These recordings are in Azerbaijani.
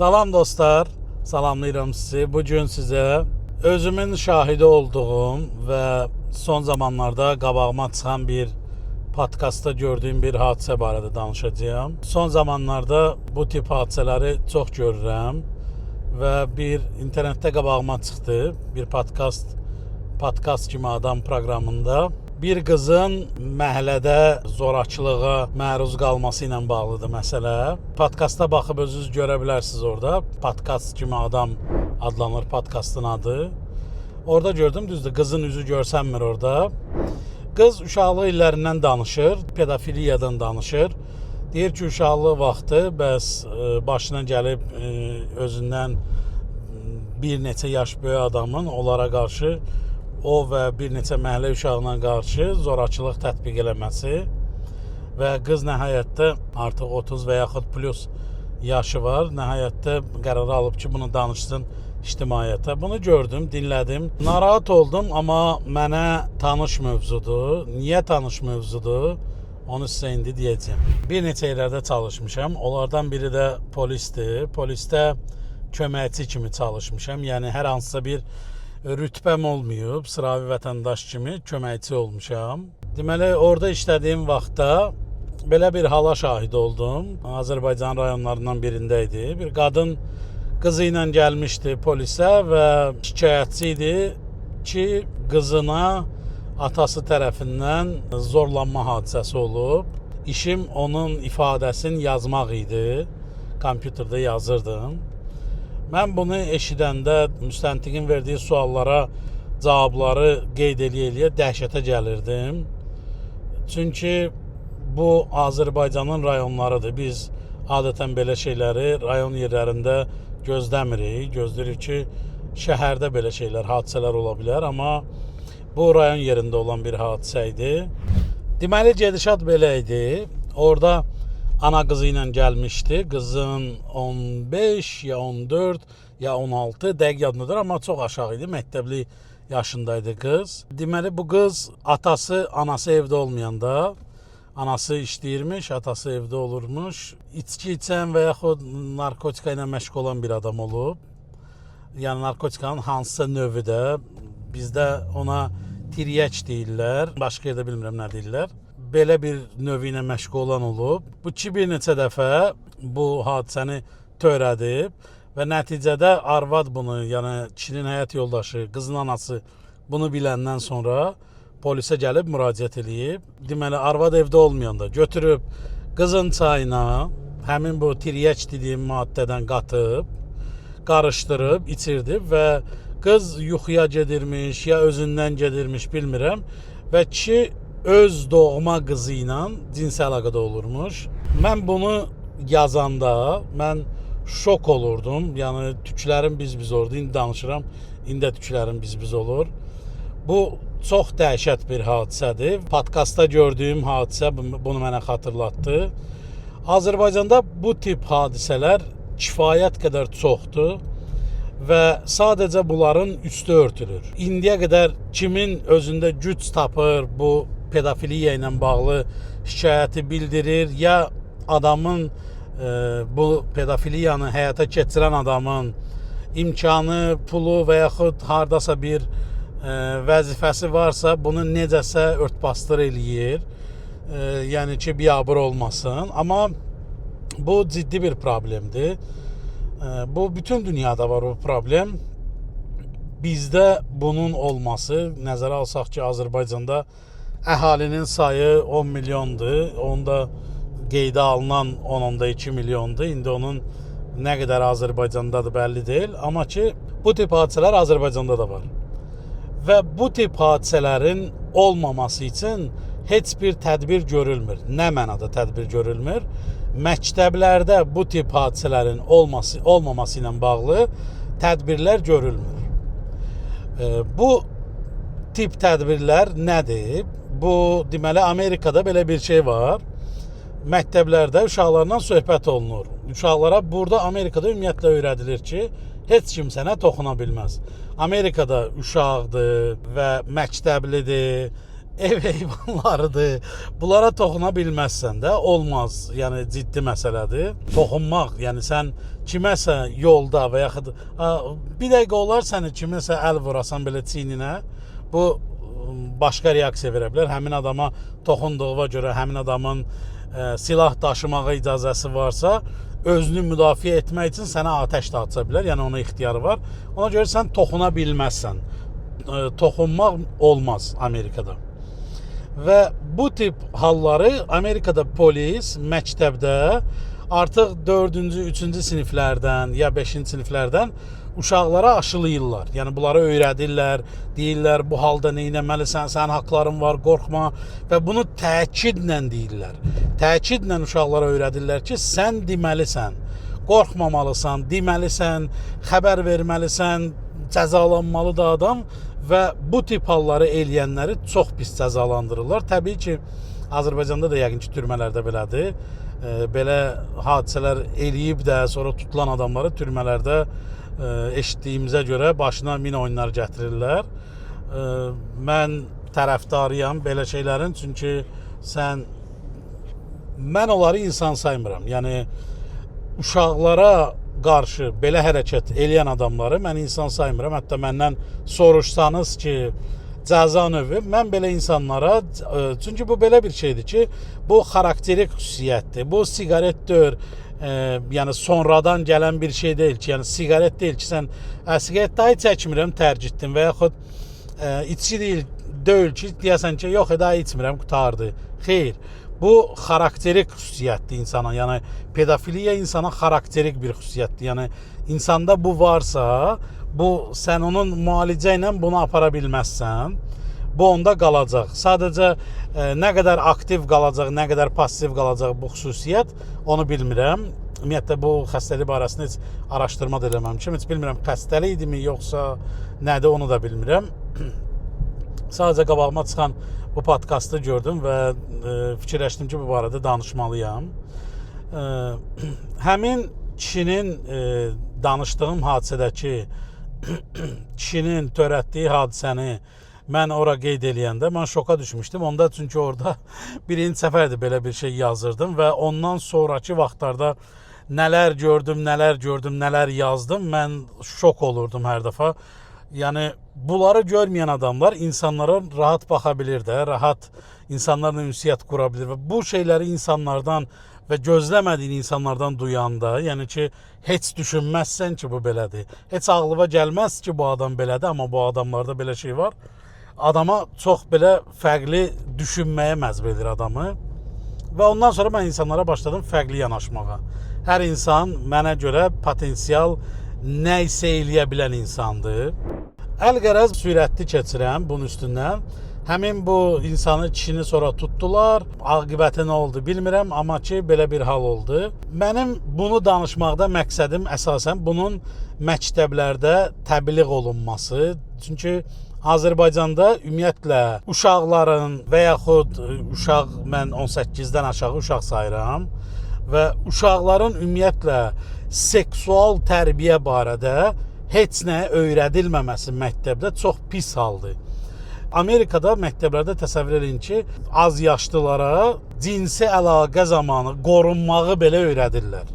Salam dostlar, salamlayıram sizi. Bugün sizə özümün şahidi olduğum və son zamanlarda qabağıma çıxan bir podkastda gördüyüm bir hadisə barədə danışacağım. Son zamanlarda bu tip hadisələri çox görürəm və bir internetdə qabağıma çıxdı bir podkast kimi adam proqramında. Bir qızın məhəllədə zorakılığa məruz qalması ilə bağlıdır məsələ. Podkasta baxıb özünüz görə bilərsiniz orada. Podkast kimi adam adlanır podkastın adı. Orada gördüm, düzdür, qızın üzü görsənmir orada. Qız uşaqlıq illərindən danışır, pedofiliyadan danışır. Deyir ki, uşaqlıq vaxtı bəs başına gəlib özündən bir neçə yaş böyük adamın onlara qarşı o və bir neçə məhəllə uşağına qarşı zorakılıq tətbiq eləməsi və qız nəhayətdə artıq 30 və yaxud plus yaşı var. Nəhayətdə qərar alıb ki, bunu danışsın ictimaiyyətə. Bunu gördüm, dinlədim. Narahat oldum, amma mənə tanış mövzudur. Niyə tanış mövzudur? Onu sizə indi deyəcəm. Bir neçə yerlərdə çalışmışam. Onlardan biri də polisdir. Polisdə köməkçi kimi çalışmışam. Yəni hər hansısa bir rütbəm olmayıb, sıravi vətəndaş kimi köməkçi olmuşam. Deməli, orada işlədiyim vaxtda belə bir hala şahid oldum. Azərbaycan rayonlarından birində idi. Bir qadın qızı ilə gəlmişdi polisə və şikayətçi idi ki, qızına atası tərəfindən zorlanma hadisəsi olub. İşim onun ifadəsini yazmaq idi. Kompüterdə yazırdım. Mən bunu eşidəndə müstəntiqin verdiyi suallara cavabları qeyd eləyə dəhşətə gəlirdim. Çünki bu Azərbaycanın rayonlarıdır. Biz adətən belə şeyləri rayon yerlərində gözləmirik. Gözləyirik ki, şəhərdə belə şeylər, hadisələr ola bilər. Amma bu rayon yerində olan bir hadisə idi. Deməli, gedişat belə idi. Orada ana qızı ilə gəlmişdi. Qızın 15 ya 14 ya 16 dəqiq yadındadır, amma çox aşağı idi. Məktəbli yaşındaydı qız. Deməli, bu qız atası, anası evdə olmayanda, anası işləyirmiş, atası evdə olurmuş. İçki içən və yaxud narkotika ilə məşğul olan bir adam olub. Yəni narkotikanın hansısa növü də, bizdə ona tiryək deyirlər, başqa yerdə bilmirəm nə deyirlər. Belə bir növü ilə məşğul olan olub. Bu ki, bir neçə dəfə bu hadisəni törədib və nəticədə arvad bunu, yəni kişinin həyat yoldaşı, qızın anası bunu biləndən sonra polisə gəlib müraciət edib. Deməli, arvad evdə olmayanda götürüb qızın çayına həmin bu tiryək dediyim maddədən qatıb, qarışdırıb, içirdib və qız yuxuya gedirmiş, ya özündən gedirmiş, bilmirəm və kişi öz doğma qızı ilə cinsi əlaqədə olurmuş. Mən bunu yazanda mən şok olurdum. Yəni tüklərim biz-biz olurdu. İndi danışıram, indi tüklərim biz-biz olur. Bu çox dəhşət bir hadisədir. Podkastda gördüyüm hadisə bunu mənə xatırlatdı. Azərbaycanda bu tip hadisələr kifayət qədər çoxdur və sadəcə bunların üstü örtülür. İndiyə qədər kimin özündə güc tapır bu pedofiliya ilə bağlı şikayəti bildirir, ya adamın bu pedofiliyanı həyata keçirən adamın imkanı, pulu və yaxud hardasa bir vəzifəsi varsa bunu necəsə örtbasdır eləyir. Yəni ki, biabır olmasın. Amma bu ciddi bir problemdir. Bu bütün dünyada var bu problem. Bizdə bunun olması, nəzərə alsaq ki, Azərbaycanda əhalinin sayı 10 milyondur. Onda qeydə alınan 10.2 milyondur. İndi onun nə qədər Azərbaycandadır bəlli deyil. Amma ki, bu tip hadisələr Azərbaycanda da var. Və bu tip hadisələrin olmaması üçün heç bir tədbir görülmür. Nə mənada tədbir görülmür? Məktəblərdə bu tip hadisələrin olmaması ilə bağlı tədbirlər görülmür. Bu tip tədbirlər nədir? Bu, deməli, Amerikada belə bir şey var. Məktəblərdə uşaqlarla söhbət olunur. Uşaqlara burada Amerikada ümumiyyətlə öyrədilir ki, heç kim sənə toxuna bilməz. Amerikada uşaqdır və məktəblidir, ev heyvanlarıdır. Bunlara toxuna bilməzsən də olmaz. Yəni ciddi məsələdir. Toxunmaq, yəni sən kiməsə yolda və yaxud bir dəqiqə olar səni kiməsə əl vurasan belə çiyninə, bu başqa reaksiya verə bilər. Həmin adama toxunduğuna görə həmin adamın silah daşımağa icazəsi varsa, özünü müdafiə etmək üçün sənə atəş də aça bilər. Yəni ona ixtiyarı var. Ona görə sən toxuna bilməzsən. Toxunmaq olmaz Amerikada. Və bu tip halları Amerikada polis məktəbdə artıq 4-cü, 3-cü siniflərdən ya 5-ci siniflərdən uşaqlara aşılayırlar. Yəni bunları öyrədirlər, deyirlər bu halda nə etməlisən, sənin haqqların var, qorxma və bunu təkidlə deyirlər. Təkidlə uşaqlara öyrədirlər ki, sən deməlisən, qorxmamalısan, deməlisən, xəbər verməlisən, cəzalanmalıdır adam və bu tip halları eləyənləri çox pis cəzalandırırlar. Təbii ki, Azərbaycanda da yəqin ki, türmələrdə belədir. Belə hadisələr eləyib də sonra tutulan adamları türmələrdə eşitdiyimizə görə başına min oyunlar gətirirlər. Mən tərəfdarıyam belə şeylərin, çünki mən onları insan saymıram. Yəni uşaqlara qarşı belə hərəkət eləyən adamları mən insan saymıram. Hətta məndən soruşsanız ki, cəza növü, mən belə insanlara, çünki bu belə bir şeydir ki, bu xarakterik xüsusiyyətdir. Bu siqaret deyil, yəni sonradan gələn bir şey deyil ki, yəni siqaret deyil ki, sən siqaret daha çəkmirəm, tərcih etdin və yaxud içki deyil ki, deyəsən ki, yox, daha içmirəm, qutardı. Xeyr, bu xarakterik xüsusiyyətdir insana, yəni pedofiliya insana xarakterik bir xüsusiyyətdir. Yəni insanda bu varsa, sən onun müalicə ilə bunu apara bilməzsən, bu onda qalacaq. Sadəcə nə qədər aktiv qalacaq, nə qədər pasiv qalacaq bu xüsusiyyət, onu bilmirəm. Ümumiyyətlə bu xəstəlik barəsində heç araşdırma da eləməmişəm. Heç bilmirəm xəstəlikdirmi, yoxsa nədir, onu da bilmirəm. Sadəcə qabağıma çıxan bu podkastı gördüm və fikirləşdim ki, bu barədə danışmalıyam. Həmin kişinin danışdığım hadisədəki kişinin törətdiyi hadisəni mən ora qeyd eləyəndə mən şoka düşmüşdüm. Onda çünki orada birinci səfərdir belə bir şey yazırdım və ondan sonraki vaxtlarda nələr gördüm, nələr yazdım. Mən şok olurdum hər dəfə. Yəni bunları görməyən adamlar insanlara rahat baxa bilir də, rahat insanlarla ünsiyyət qura bilir və bu şeyləri insanlardan və gözləmədiyin insanlardan duyanda, yəni ki, heç düşünməzsən ki, bu belədir. Heç ağlıma gəlməz ki, bu adam belədir, amma bu adamlarda belə şey var. Adama çox belə fərqli düşünməyə məcbur edir adamı. Və ondan sonra mən insanlara başladım fərqli yanaşmağa. Hər insan mənə görə potensial nə isə eləyə bilən insandır. Əl-qərəz sürətli keçirəm bunun üstündən. Həmin bu insanı, kişini sonra tutdular. Aqibəti nə oldu bilmirəm, amma ki, belə bir hal oldu. Mənim bunu danışmaqda məqsədim əsasən bunun məktəblərdə təbliğ olunması. Çünki Azərbaycanda ümumiyyətlə uşaqların və yaxud mən 18-dən aşağı uşaq sayıram və uşaqların ümumiyyətlə seksual tərbiyə barədə heç nə öyrədilməməsi məktəbdə çox pis haldır. Amerikada məktəblərdə təsəvvür edin ki, az yaşlılara cinsi əlaqə zamanı qorunmağı belə öyrədirlər.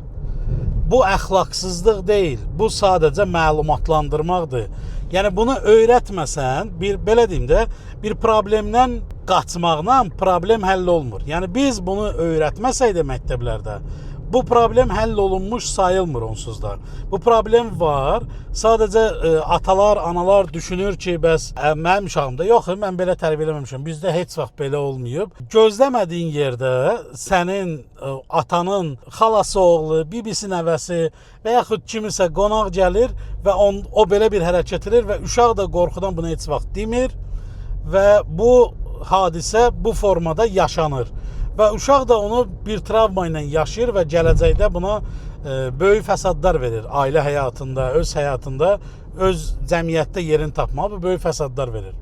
Bu əxlaqsızlıq deyil, bu sadəcə məlumatlandırmaqdır. Yəni bunu öyrətməsən, belə deyim də, bir problemdən qaçmaqla problem həll olmur. Yəni biz bunu öyrətməsəydik məktəblərdə, bu problem həll olunmuş sayılmır onsuz da. Bu problem var. Sadəcə atalar, analar düşünür ki, bəs mənim uşağımda yox, mən belə tərbiyə eləməmişəm. Bizdə heç vaxt belə olmayıb. Gözləmədiyin yerdə sənin atanın xalası oğlu, bibisi nəvəsi və yaxud kimisə qonaq gəlir və o belə bir hərəkət edir və uşaq da qorxudan bunu heç vaxt demir və bu hadisə bu formada yaşanır. Və uşaq da onu bir travma ilə yaşayır və gələcəkdə buna böyük fəsadlar verir. Ailə həyatında, öz həyatında, öz cəmiyyətdə yerini tapmağa bu böyük fəsadlar verir.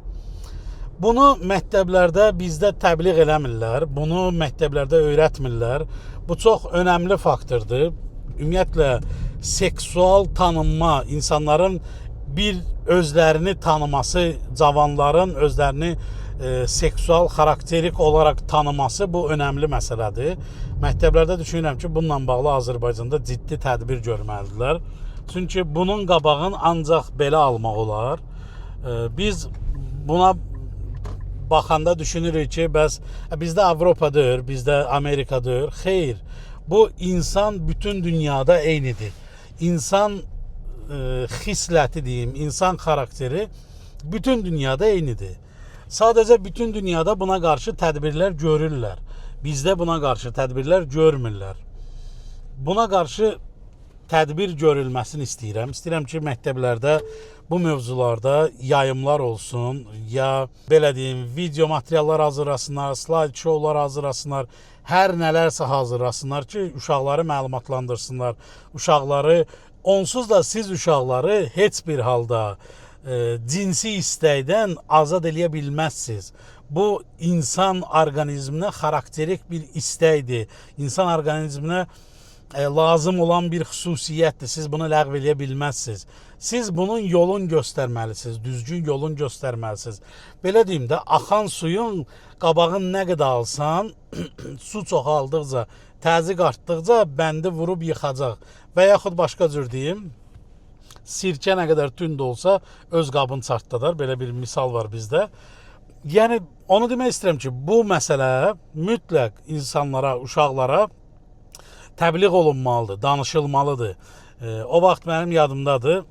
Bunu məktəblərdə bizdə təbliğ eləmirlər, bunu məktəblərdə öyrətmirlər. Bu çox önəmli faktordur. Ümumiyyətlə, seksual tanınma, insanların bir özlərini tanıması, cavanların özlərini seksual xarakterik olaraq tanıması bu önəmli məsələdir. Məktəblərdə düşünürəm ki, bununla bağlı Azərbaycanda ciddi tədbir görməlidirlər. Çünki bunun qabağını ancaq belə almaq olar. Biz buna baxanda düşünürük ki, bəs bizdə Avropadır, bizdə Amerikadır. Xeyr, bu insan bütün dünyada eynidir. İnsan xisləti deyim, insan xarakteri bütün dünyada eynidir. Sadəcə bütün dünyada buna qarşı tədbirlər görürlər. Bizdə buna qarşı tədbirlər görmürlər. Buna qarşı tədbir görülməsini istəyirəm. İstəyirəm ki, məktəblərdə bu mövzularda yayımlar olsun, ya belə deyim, video materiallar hazırlasınlar, slide showlar hazırlasınlar, hər nələrsə hazırlasınlar ki, uşaqları məlumatlandırsınlar. Uşaqları, onsuz da siz uşaqları heç bir halda cinsi istəkdən azad eləyə bilməzsiniz. Bu insan orqanizminə xarakterik bir istəkdir. İnsan orqanizminə lazım olan bir xüsusiyyətdir. Siz bunu ləğv eləyə bilməzsiniz. Siz bunun yolun göstərməlisiniz, düzgün yolun göstərməlisiniz. Belə deyim də, axan suyun qabağını nə qədər alsan, su çoxaldıqca, təzyiq artdıqca bəndi vurub yıxacaq. Və yaxud başqa cür deyim, sirkə nə qədər tünd olsa öz qabını çartdadar. Belə bir misal var bizdə. Yəni, onu demək istəyirəm ki, bu məsələ mütləq insanlara, uşaqlara təbliğ olunmalıdır, danışılmalıdır. O vaxt mənim yadımdadır,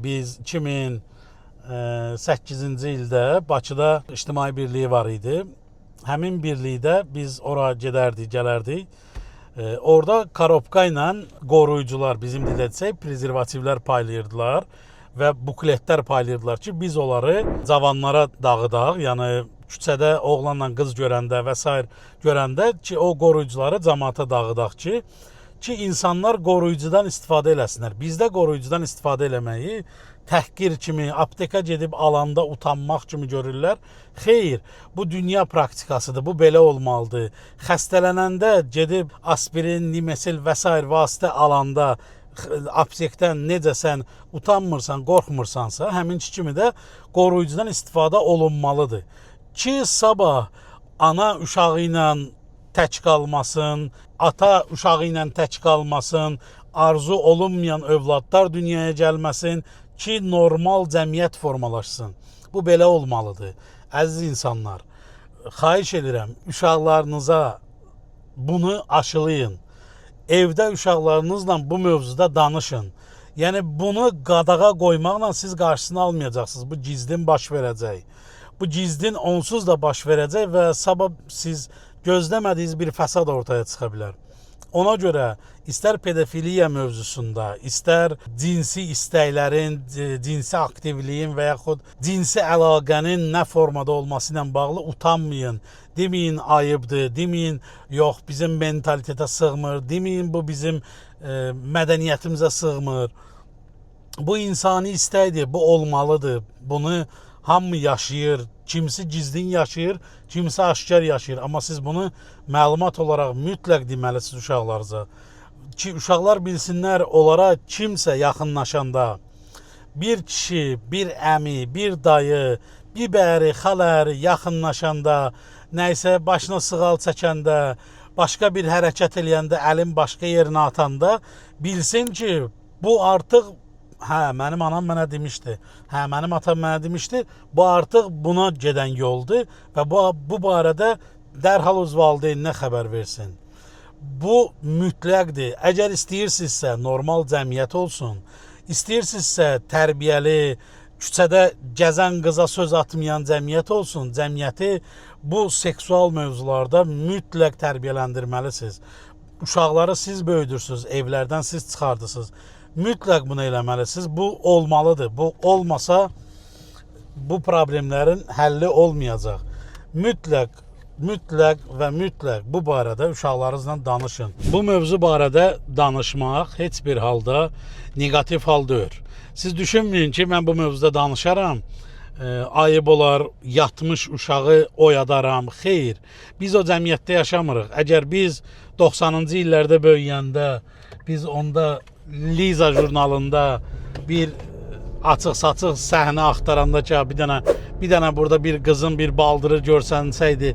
biz 2008-ci ildə Bakıda İctimai Birliyi var idi. Həmin birlikdə biz ora gedərdik, gələrdik. Orada korobka ilə qoruyucular, bizim dildə desək, prezervativlər paylayırdılar və bukletlər paylayırdılar ki, biz onları cavanlara dağıdaq, yəni küçədə oğlanla qız görəndə və s. görəndə ki, o qoruyucuları cəmaata dağıdaq ki, insanlar qoruyucudan istifadə eləsinlər. Bizdə qoruyucudan istifadə eləməyi təhqir kimi, apteka gedib alanda utanmaq kimi görürlər. Xeyr, bu dünya praktikasıdır, bu belə olmalıdır. Xəstələnəndə gedib aspirin, limesil və s. vasitə alanda aptekdən necə sən utanmırsan, qorxmursansa, həmin kimi də qoruyucudan istifadə olunmalıdır. Ki, sabah ana uşağı ilə tək qalmasın, ata uşağı ilə tək qalmasın, arzu olunmayan övladlar dünyaya gəlməsin ki, normal cəmiyyət formalaşsın. Bu belə olmalıdır. Əziz insanlar, xahiş edirəm, uşaqlarınıza bunu aşılayın. Evdə uşaqlarınızla bu mövzuda danışın. Yəni, bunu qadağa qoymaqla siz qarşısını almayacaqsınız. Bu gizdin baş verəcək. Bu gizdin onsuz da baş verəcək və sabah siz gözləmədiyiniz bir fəsad ortaya çıxa bilər. Ona görə istər pedofiliya mövzusunda, istər cinsi istəklərin, cinsi aktivliyin və yaxud cinsi əlaqənin nə formada olması ilə bağlı utanmayın. Deməyin ayıbdır, deməyin yox bizim mentalitetə sığmır, deməyin bu bizim mədəniyyətimizə sığmır. Bu insani istəkdir, bu olmalıdır. Bunu hamı yaşayır, kimisi gizlin yaşayır, kimisi aşkar yaşayır. Amma siz bunu məlumat olaraq mütləq deməlisiniz uşaqlarınıza. Ki, uşaqlar bilsinlər, onlara kimsə yaxınlaşanda, bir kişi, bir əmi, bir dayı, bir bəri, xaləri yaxınlaşanda, nəysə başına sığal çəkəndə, başqa bir hərəkət eləyəndə, əlin başqa yerinə atanda bilsin ki, bu artıq mənim anam mənə demişdi, mənim atam mənə demişdi, bu artıq buna gedən yoldur və bu barədə dərhal öz valideyninə xəbər versin. Bu mütləqdir. Əgər istəyirsinizsə normal cəmiyyət olsun, istəyirsinizsə tərbiyəli, küçədə gəzən qıza söz atmayan cəmiyyət olsun, cəmiyyəti bu seksual mövzularda mütləq tərbiyələndirməlisiniz. Uşaqları siz böyüdürsünüz, evlərdən siz çıxardırsınız. Mütləq bunu eləməlisiniz. Bu olmalıdır. Bu olmasa bu problemlərin həlli olmayacaq. Mütləq və mütləq bu barədə uşaqlarınızla danışın. Bu mövzu barədə danışmaq heç bir halda negativ hal deyil. Siz düşünməyin ki, mən bu mövzuda danışaram, ayıb olar, yatmış uşağı oyadaram. Xeyr, biz o cəmiyyətdə yaşamırıq. Əgər biz 90-cı illərdə böyüyəndə, biz onda Liza jurnalında bir açıq-saçıq səhnə axtaranda ki, bir dənə bir dənə burada bir qızın bir baldırı görsənsəydi,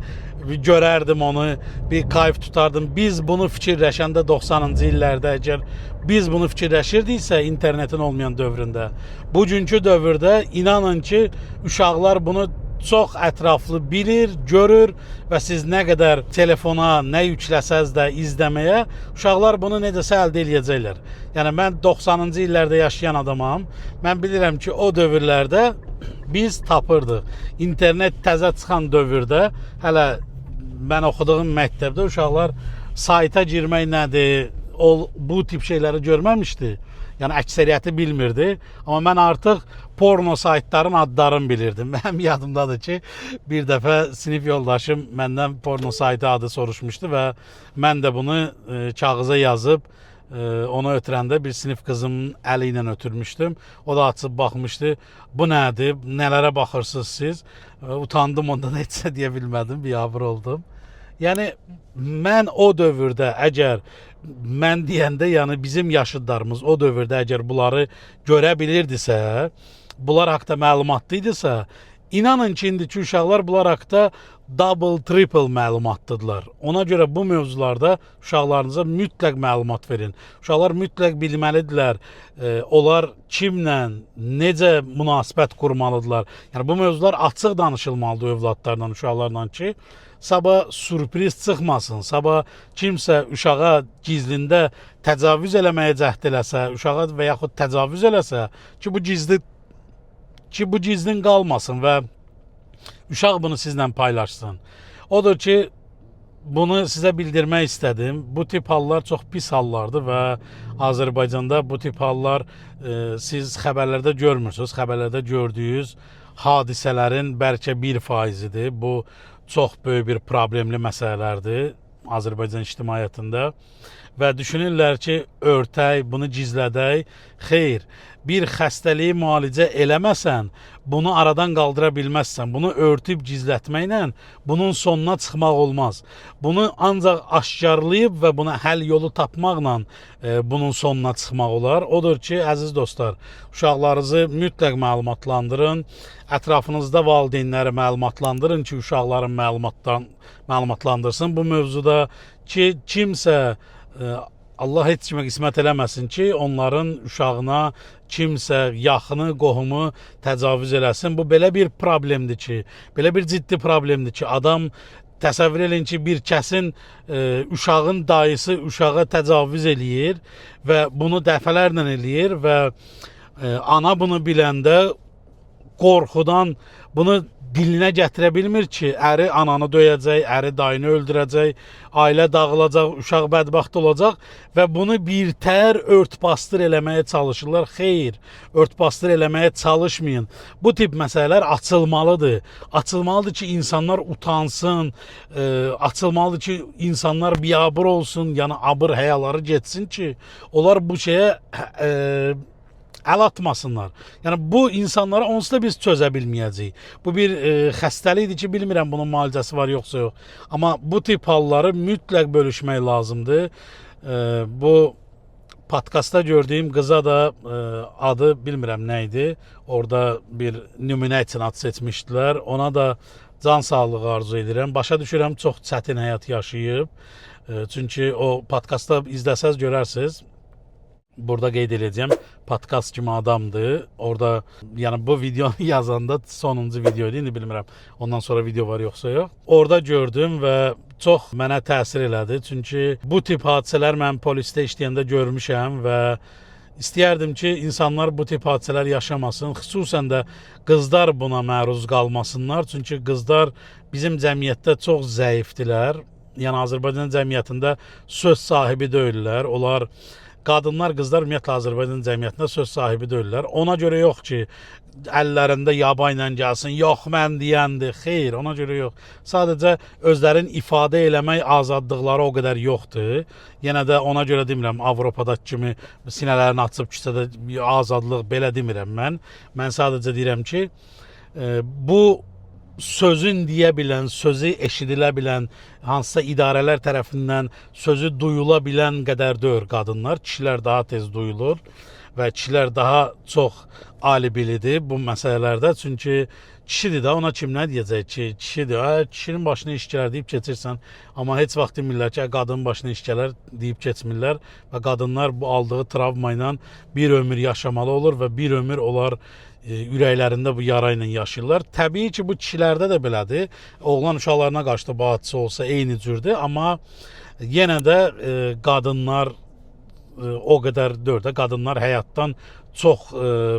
görərdim onu, bir kayf tutardım. Biz bunu fikirləşəndə 90-cı illərdə əgər biz bunu fikirləşirdiksə internetin olmayan dövründə, bugünkü dövrdə inanın ki, uşaqlar bunu çox ətraflı bilir, görür və siz nə qədər telefona nə yükləsəz də izləməyə, uşaqlar bunu necəsə əldə edəcəklər. Yəni mən 90-cı illərdə yaşayan adamam. Mən bilirəm ki, o dövrlərdə biz tapırdıq. İnternet təzə çıxan dövrdə, hələ mən oxuduğum məktəbdə uşaqlar sayta girmək nədir, bu tip şeyləri görməmişdi. Yəni əksəriyyəti bilmirdi. Amma mən artıq porno saytların adlarını bilirdim. Mənim yadımdadır ki, bir dəfə sinif yoldaşım məndən porno saytı adı soruşmuşdu və mən də bunu kağıza yazıb ona ötürəndə bir sinif qızımın əli ilə ötürmüşdüm. O da açıb baxmışdı. Bu nədir? Nələrə baxırsınız siz? Utandım, ondan heç nə deyə bilmədim. Biabır oldum. Yəni mən o dövrdə əgər mən deyəndə, yəni bizim yaşıdlarımız o dövrdə əgər bunları görə bilirdisə, bunlar haqqda məlumatlı idisə, inanın ki, indiki uşaqlar bunlar haqqda double, triple məlumatlıdırlar. Ona görə bu mövzularda uşaqlarınıza mütləq məlumat verin. Uşaqlar mütləq bilməlidirlər, onlar kimlə, necə münasibət qurmalıdırlar. Yəni bu mövzular açıq danışılmalıdır övladlarla, uşaqlarla ki, sabah sürpriz çıxmasın, sabah kimsə uşağa gizlində təcavüz eləməyə cəhd eləsə, uşağa və yaxud təcavüz eləsə ki, bu gizlin qalmasın və uşaq bunu sizlə paylaşsın. Odur ki, bunu sizə bildirmək istədim. Bu tip hallar çox pis hallardır və Azərbaycanda bu tip hallar siz xəbərlərdə görmürsünüz. Xəbərlərdə gördüyünüz hadisələrin bəlkə 1%-idir. Bu çox böyük bir problemli məsələlərdir Azərbaycan ictimaiyyətində və düşünürlər ki, örtək, bunu gizlədək. Xeyr, bir xəstəliyi müalicə eləməsən, bunu aradan qaldıra bilməzsən. Bunu örtüb gizlətməklə bunun sonuna çıxmaq olmaz. Bunu ancaq aşkarlayıb və buna həll yolu tapmaqla bunun sonuna çıxmaq olar. Odur ki, əziz dostlar, uşaqlarınızı mütləq məlumatlandırın. Ətrafınızda valideynləri məlumatlandırın ki, uşaqların məlumatlandırsın bu mövzuda ki, kimsə Allah heç kimə qismət eləməsin ki, onların uşağına kimsə, yaxını, qohumu təcavüz eləsin. Bu belə bir problemdir ki, belə bir ciddi problemdir ki, adam təsəvvür edin ki, bir kəsin uşağın dayısı uşağa təcavüz eləyir və bunu dəfələrlə eləyir və ana bunu biləndə qorxudan bunu dilinə gətirə bilmir ki, əri ananı döyəcək, əri dayını öldürəcək, ailə dağılacaq, uşaq bədbəxt olacaq və bunu birtəhər örtbasdır eləməyə çalışırlar. Xeyr, örtbasdır eləməyə çalışmayın. Bu tip məsələlər açılmalıdır. Açılmalıdır ki, insanlar utansın, açılmalıdır ki, insanlar biabır olsun, yəni abır həyaları getsin ki, onlar bu şeyə əl atmasınlar. Yəni bu insanlara onsuz da biz çözə bilməyəcəyik. Bu bir xəstəlikdir ki, bilmirəm bunun müalicəsi var yoxsa yox. Amma bu tip halları mütləq bölüşmək lazımdır. Bu podkastda gördüyüm qıza da adı bilmirəm nə idi. Orada bir nümunə üçün ad seçmişdilər. Ona da can sağlığı arzu edirəm. Başa düşürəm, çox çətin həyat yaşayıb. Çünki o podkastda izləsəz görərsiniz. Burada qeyd edəcəm, podkast kimi adamdır. Orada, yəni bu videonu yazanda sonuncu videoydu, indi bilmirəm. Ondan sonra video var yoxsa yox. Orada gördüm və çox mənə təsir elədi. Çünki bu tip hadisələr mən polisdə işləyəndə görmüşəm və istəyərdim ki, insanlar bu tip hadisələr yaşamasın. Xüsusən də qızlar buna məruz qalmasınlar. Çünki qızlar bizim cəmiyyətdə çox zəifdilər. Yəni Azərbaycan cəmiyyətində söz sahibi deyillər. Onlar qadınlar, qızlar ümumiyyətlə Azərbaycan cəmiyyətində söz sahibi deyillər. Ona görə yox ki, əllərində yaba ilə gəlsin, yox mən deyəndir. Xeyr, ona görə yox. Sadəcə özlərin ifadə eləmək azadlıqları o qədər yoxdur. Yenə də ona görə demirəm, Avropadakı kimi sinələrini açıb küçədə azadlıq belə demirəm mən. Mən sadəcə deyirəm ki, bu sözün deyə bilən, sözü eşidilə bilən, hansısa idarələr tərəfindən sözü duyula bilən qədər deyil qadınlar. Kişilər daha tez duyulur və kişilər daha çox alibilidir bu məsələlərdə. Çünki kişidir də, ona kim nə deyəcək ki, kişidir. Kişinin başına iş gələr deyib keçirsən, amma heç vaxt demirlər ki, qadının başına iş gələr deyib keçmirlər və qadınlar bu aldığı travma ilə bir ömür yaşamalı olur və bir ömür onlar ürəklərində bu yara ilə yaşayırlar. Təbii ki, bu kişilərdə də belədir. Oğlan uşaqlarına qarşı da bu hadisə olsa eyni cürdür, amma yenə də qadınlar o qədər deyil də, qadınlar həyatdan çox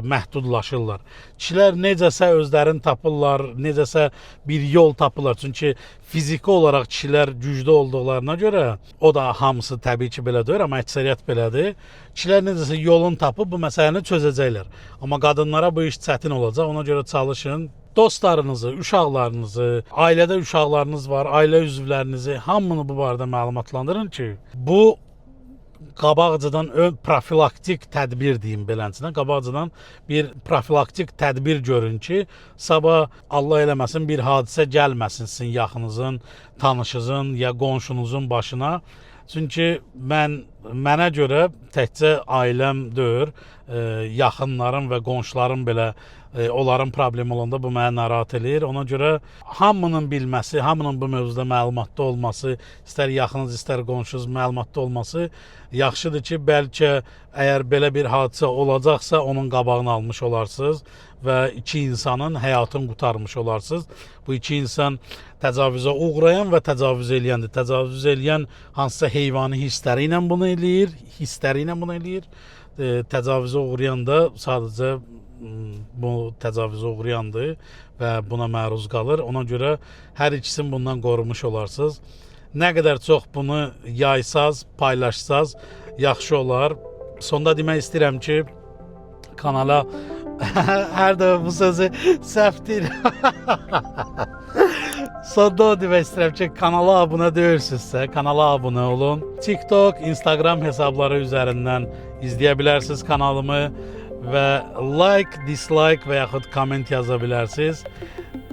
məhdudlaşırlar. Kişilər necəsə özlərini tapırlar, necəsə bir yol tapırlar. Çünki fiziki olaraq kişilər güclü olduqlarına görə, o da hamısı təbii ki belə deyil, amma əksəriyyət belədir. Kişilər necəsə yolun tapıb bu məsələni çözəcəklər. Amma qadınlara bu iş çətin olacaq. Ona görə çalışın. Dostlarınızı, uşaqlarınızı, ailədə uşaqlarınız var, ailə üzvlərinizi hamını bu barədə məlumatlandırın ki, bu qabaqcadan profilaktik tədbir deyim beləsinə, qabaqcadan bir profilaktik tədbir görün ki, sabah Allah eləməsin bir hadisə gəlməsin sizin yaxınızın, tanışınızın ya qonşunuzun başına. Çünki mənə görə təkcə ailəm deyil, yaxınlarım və qonşularım belə onların problemi olanda bu məni narahat eləyir. Ona görə hamının bilməsi, hamının bu mövzuda məlumatlı olması, istər yaxınız, istər qonşunuz məlumatlı olması yaxşıdır ki, bəlkə əgər belə bir hadisə olacaqsa onun qabağını almış olarsınız və iki insanın həyatını qurtarmış olarsınız. Bu iki insan təcavüzə uğrayan və təcavüz eləyəndir. Təcavüz eləyən hansısa heyvani hissləri ilə bunu eləyir, Təcavüzə uğrayan da sadəcə bu təcavüzə uğrayandır və buna məruz qalır. Ona görə hər ikisini bundan qorumuş olarsınız. Nə qədər çox bunu yaysaz, paylaşsaz yaxşı olar. Sonda demək istəyirəm ki, kanala hər dəfə bu sözü səhv deyirəm. Sonda demək istəyirəm ki, kanala abunə deyilsinizsə, kanala abunə olun. TikTok, Instagram hesabları üzərindən izləyə bilərsiniz kanalımı və like, dislike və yaxud komment yaza bilərsiniz.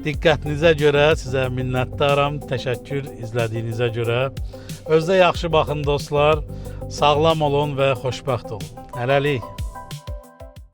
Diqqətinizə görə sizə minnətdaram. Təşəkkür izlədiyinizə görə. Özünüzə yaxşı baxın dostlar. Sağlam olun və xoşbəxt olun. Hələlik.